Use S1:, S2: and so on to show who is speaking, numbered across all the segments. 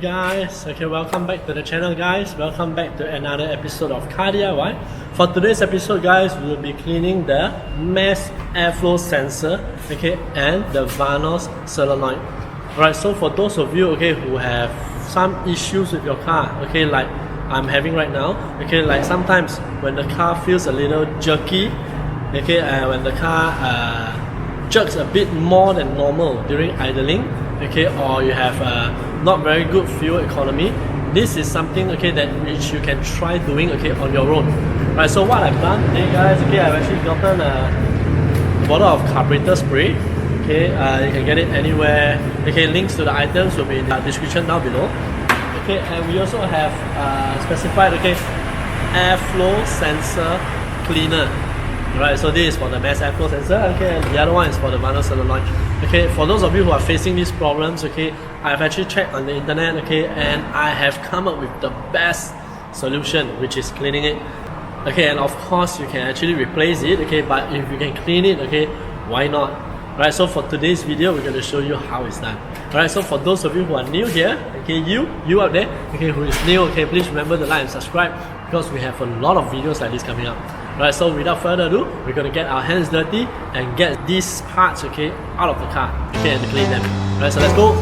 S1: Hey guys, okay, welcome back to the channel guys. Welcome back to another episode of Car DIY. For today's episode guys, we will be cleaning the mass airflow sensor, okay, and the vanos solenoid. Alright, so for those of you, okay, who have some issues with your car, okay, like I'm having right now, okay, like sometimes when the car feels a little jerky, okay, when the car jerks a bit more than normal during idling, okay, or you have not very good fuel economy, this is something, okay, that which you can try doing, okay, on your own. Right, so what I've done today guys, okay, I've actually gotten a bottle of carburetor spray, okay, you can get it anywhere, okay, links to the items will be in the description down below, okay, and we also have specified, okay, airflow sensor cleaner. Right, so this is for the mass airflow sensor, okay, and the other one is for the vanos solenoid. Okay, for those of you who are facing these problems, okay, I've actually checked on the internet, okay, and I have come up with the best solution, which is cleaning it. Okay, and of course you can actually replace it, okay, but if you can clean it, okay, why not? Right, so for today's video, we're going to show you how it's done. Alright, so for those of you who are new here, okay, you out there, okay, who is new, okay, please remember to like and subscribe because we have a lot of videos like this coming up. Right, so without further ado, we're going to get our hands dirty and get these parts, okay, out of the car, okay, and clean them. Right, so let's go.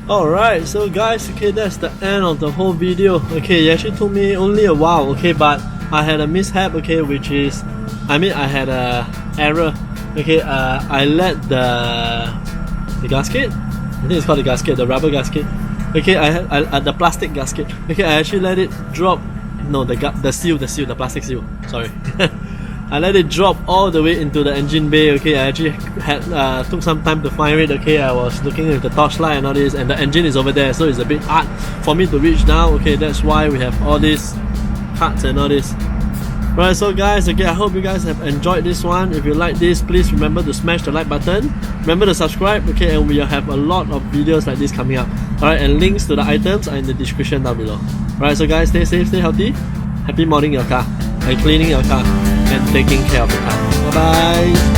S1: Alright, so guys, okay, that's the end of the whole video. Okay, it actually took me only a while, okay, but I had a mishap, okay, which is, I had a error. Okay, I let the gasket, I think it's called the gasket, the rubber gasket. Okay, I had the plastic gasket. Okay, I actually let it drop. No, the seal, the plastic seal. Sorry. I let it drop all the way into the engine bay. Okay, I actually had took some time to find it. Okay, I was looking at the torchlight and all this, and the engine is over there, so it's a bit hard for me to reach now. Okay, that's why we have all these cuts and all this. Right, so guys, okay, I hope you guys have enjoyed this one. If you like this, please remember to smash the like button. Remember to subscribe, okay, and we'll have a lot of videos like this coming up. Alright, and links to the items are in the description down below. Alright, so guys, stay safe, stay healthy. Happy modding your car, and cleaning your car, and taking care of the car. Bye bye!